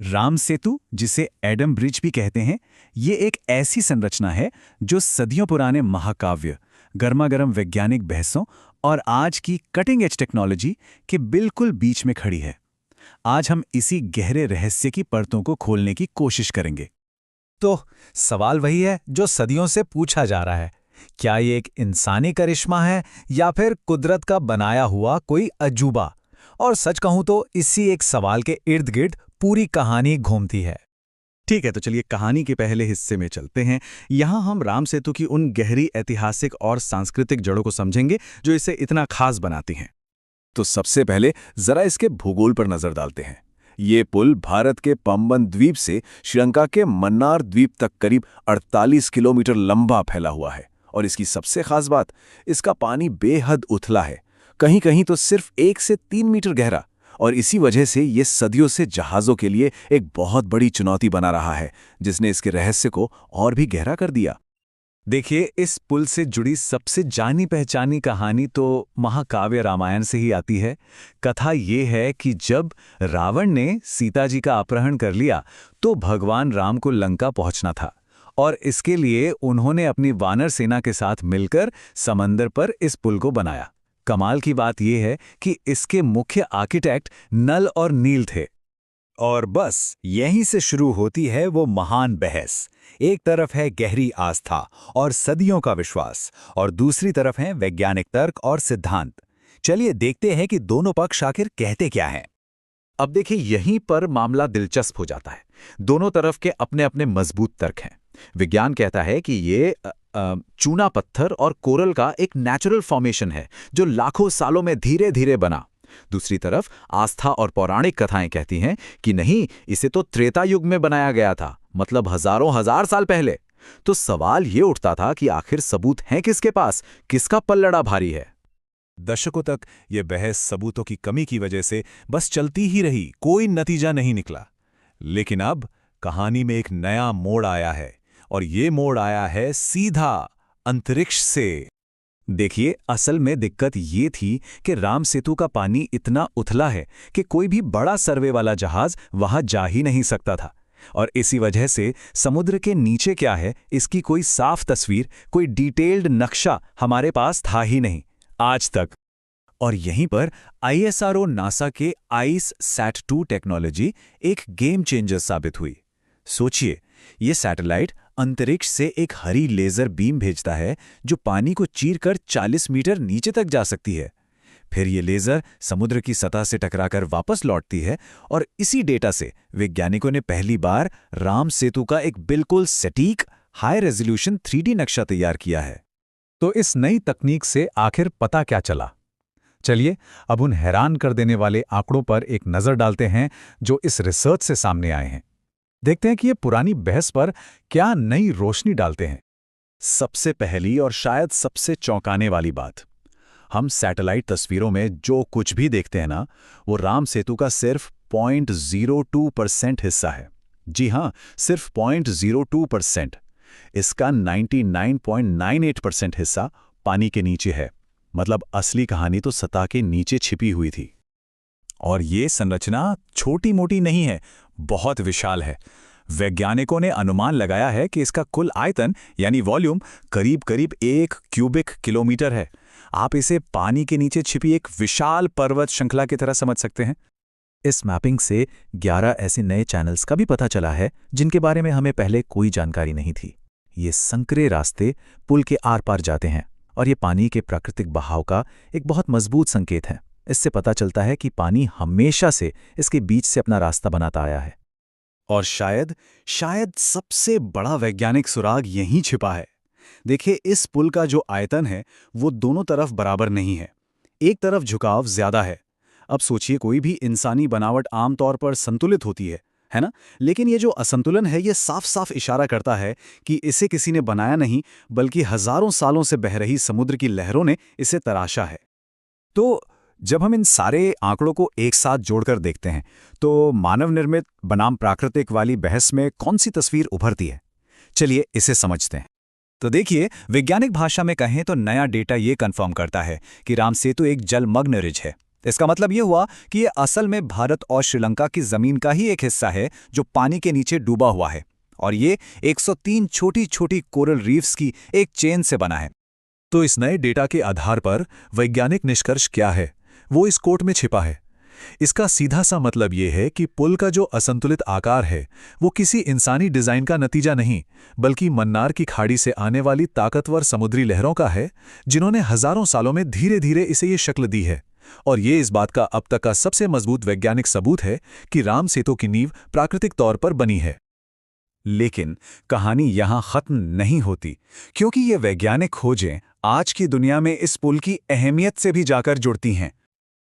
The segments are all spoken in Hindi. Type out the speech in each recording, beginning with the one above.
राम सेतु, जिसे एडम ब्रिज भी कहते हैं, ये एक ऐसी संरचना है जो सदियों पुराने महाकाव्य, गर्मागर्म वैज्ञानिक बहसों और आज की कटिंग एज टेक्नोलॉजी के बिल्कुल बीच में खड़ी है। आज हम इसी गहरे रहस्य की परतों को खोलने की कोशिश करेंगे। तो सवाल वही है जो सदियों से पूछा जा रहा है। क्या ये एक इंसानी करिश्मा है या फिर कुदरत का बनाया हुआ कोई अजूबा? और सच कहूं तो इसी एक सवाल के इर्द गिर्द पूरी कहानी घूमती है। ठीक है, तो चलिए कहानी के पहले हिस्से में चलते हैं। यहाँ हम राम सेतु की उन गहरी ऐतिहासिक और सांस्कृतिक जड़ों को समझेंगे जो इसे इतना खास बनाती हैं। तो सबसे पहले जरा इसके भूगोल पर नजर डालते हैं। ये पुल भारत के पंबन द्वीप से श्रीलंका के मन्नार द्वीप तक करीब 48 किलोमीटर लंबा फैला हुआ है। और इसकी सबसे खास बात, इसका पानी बेहद उथला है, कहीं कहीं तो सिर्फ 1 से 3 मीटर गहरा। और इसी वजह से ये सदियों से जहाज़ों के लिए एक बहुत बड़ी चुनौती बना रहा है, जिसने इसके रहस्य को और भी गहरा कर दिया। देखिए, इस पुल से जुड़ी सबसे जानी पहचानी कहानी तो महाकाव्य रामायण से ही आती है। कथा ये है कि जब रावण ने सीता जी का अपहरण कर लिया तो भगवान राम को लंका पहुंचना था, और इसके लिए उन्होंने अपनी वानर सेना के साथ मिलकर समंदर पर इस पुल को बनाया। कमाल की बात यह है कि इसके मुख्य आर्किटेक्ट नल और नील थे। और बस यहीं से शुरू होती है वो महान बहस। एक तरफ है गहरी आस्था और सदियों का विश्वास, और दूसरी तरफ है वैज्ञानिक तर्क और सिद्धांत। चलिए देखते हैं कि दोनों पक्ष आखिर कहते क्या हैं। अब देखिए, यहीं पर मामला दिलचस्प हो जाता है। दोनों तरफ के अपने अपने मजबूत तर्क हैं। विज्ञान कहता है कि ये चूना पत्थर और कोरल का एक नेचुरल फॉर्मेशन है जो लाखों सालों में धीरे धीरे बना। दूसरी तरफ आस्था और पौराणिक कथाएं कहती हैं कि नहीं, इसे तो त्रेता युग में बनाया गया था, मतलब हजारों हजार साल पहले। तो सवाल ये उठता था कि आखिर सबूत हैं किसके पास, किसका पल्लड़ा भारी है। दशकों तक ये बहस सबूतों की कमी की वजह से बस चलती ही रही, कोई नतीजा नहीं निकला। लेकिन अब कहानी में एक नया मोड़ आया है, और ये मोड़ आया है सीधा अंतरिक्ष से। देखिए, असल में दिक्कत ये थी कि राम सेतु का पानी इतना उथला है कि कोई भी बड़ा सर्वे वाला जहाज वहां जा ही नहीं सकता था। और इसी वजह से समुद्र के नीचे क्या है, इसकी कोई साफ तस्वीर, कोई डिटेल्ड नक्शा हमारे पास था ही नहीं आज तक। और यहीं पर ISRO नासा के आइस सैट 2 टेक्नोलॉजी एक गेम चेंजर साबित हुई। सोचिए, ये सैटेलाइट अंतरिक्ष से एक हरी लेजर बीम भेजता है जो पानी को चीरकर 40 मीटर नीचे तक जा सकती है। फिर ये लेजर समुद्र की सतह से टकराकर वापस लौटती है, और इसी डेटा से वैज्ञानिकों ने पहली बार राम सेतु का एक बिल्कुल सटीक हाई रेजोल्यूशन 3D नक्शा तैयार किया है। तो इस नई तकनीक से आखिर पता क्या चला? चलिए अब उन हैरान कर देने वाले आंकड़ों पर एक नजर डालते हैं जो इस रिसर्च से सामने आए हैं। देखते हैं कि ये पुरानी बहस पर क्या नई रोशनी डालते हैं। सबसे पहली और शायद सबसे चौंकाने वाली बात, हम सैटेलाइट तस्वीरों में जो कुछ भी देखते हैं ना, वो राम सेतु का सिर्फ 0.02% हिस्सा है। जी हां, सिर्फ 0.02%। इसका 99.98% हिस्सा पानी के नीचे है। मतलब असली कहानी तो सतह के नीचे छिपी हुई थी। और ये संरचना छोटी मोटी नहीं है, बहुत विशाल है। वैज्ञानिकों ने अनुमान लगाया है कि इसका कुल आयतन यानी वॉल्यूम करीब करीब 1 क्यूबिक किलोमीटर है। आप इसे पानी के नीचे छिपी एक विशाल पर्वत श्रृंखला की तरह समझ सकते हैं। इस मैपिंग से 11 ऐसे नए चैनल्स का भी पता चला है जिनके बारे में हमें पहले कोई जानकारी नहीं थी। ये संकरे रास्ते पुल के आर पार जाते हैं, और ये पानी के प्राकृतिक बहाव का एक बहुत मजबूत संकेत है। इससे पता चलता है कि पानी हमेशा से इसके बीच से अपना रास्ता बनाता आया है। और शायद सबसे बड़ा वैज्ञानिक सुराग यहीं छिपा है। देखिए, इस पुल का जो आयतन है वो दोनों तरफ बराबर नहीं है। एक तरफ झुकाव ज्यादा है। अब सोचिए, कोई भी इंसानी बनावट आमतौर पर संतुलित होती है ना? लेकिन ये जो असंतुलन है, ये साफ साफ इशारा करता है कि इसे किसी ने बनाया नहीं, बल्कि हजारों सालों से बह रही समुद्र की लहरों ने इसे तराशा है। तो जब हम इन सारे आंकड़ों को एक साथ जोड़कर देखते हैं तो मानव निर्मित बनाम प्राकृतिक वाली बहस में कौन सी तस्वीर उभरती है? चलिए इसे समझते हैं। तो देखिए, वैज्ञानिक भाषा में कहें तो नया डेटा ये कंफर्म करता है कि राम सेतु एक जलमग्न रिज है। इसका मतलब ये हुआ कि ये असल में भारत और श्रीलंका की जमीन का ही एक हिस्सा है जो पानी के नीचे डूबा हुआ है, और ये 103 छोटी छोटी कोरल रीफ्स की एक चेन से बना है। तो इस नए डेटा के आधार पर वैज्ञानिक निष्कर्ष क्या है, वो इस कोट में छिपा है। इसका सीधा सा मतलब ये है कि पुल का जो असंतुलित आकार है वो किसी इंसानी डिजाइन का नतीजा नहीं, बल्कि मन्नार की खाड़ी से आने वाली ताकतवर समुद्री लहरों का है, जिन्होंने हजारों सालों में धीरे धीरे इसे ये शक्ल दी है। और ये इस बात का अब तक का सबसे मजबूत वैज्ञानिक सबूत है कि राम सेतु की नींव प्राकृतिक तौर पर बनी है। लेकिन कहानी यहां खत्म नहीं होती, क्योंकि ये वैज्ञानिक खोजें आज की दुनिया में इस पुल की अहमियत से भी जाकर जुड़ती हैं।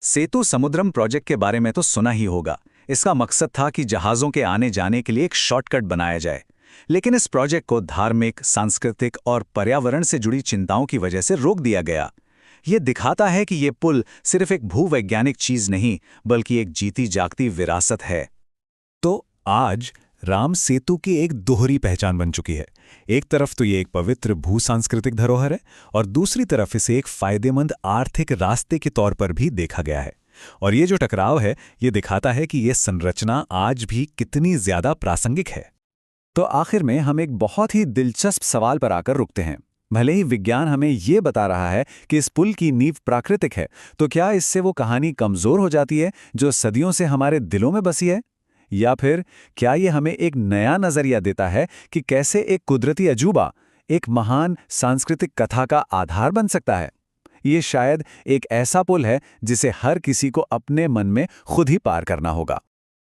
सेतु समुद्रम प्रोजेक्ट के बारे में तो सुना ही होगा। इसका मकसद था कि जहाज़ों के आने जाने के लिए एक शॉर्टकट बनाया जाए, लेकिन इस प्रोजेक्ट को धार्मिक, सांस्कृतिक और पर्यावरण से जुड़ी चिंताओं की वजह से रोक दिया गया। ये दिखाता है कि ये पुल सिर्फ एक भूवैज्ञानिक चीज नहीं, बल्कि एक जीती जागती विरासत है। तो आज राम सेतु की एक दोहरी पहचान बन चुकी है। एक तरफ तो ये एक पवित्र भू-सांस्कृतिक धरोहर है, और दूसरी तरफ इसे एक फायदेमंद आर्थिक रास्ते के तौर पर भी देखा गया है। और ये जो टकराव है, ये दिखाता है कि ये संरचना आज भी कितनी ज्यादा प्रासंगिक है। तो आखिर में हम एक बहुत ही दिलचस्प सवाल पर आकर रुकते हैं। भले ही विज्ञान हमें ये बता रहा है कि इस पुल की नींव प्राकृतिक है, तो क्या इससे वो कहानी कमजोर हो जाती है जो सदियों से हमारे दिलों में बसी है? या फिर क्या ये हमें एक नया नजरिया देता है कि कैसे एक कुदरती अजूबा एक महान सांस्कृतिक कथा का आधार बन सकता है? ये शायद एक ऐसा पुल है जिसे हर किसी को अपने मन में खुद ही पार करना होगा।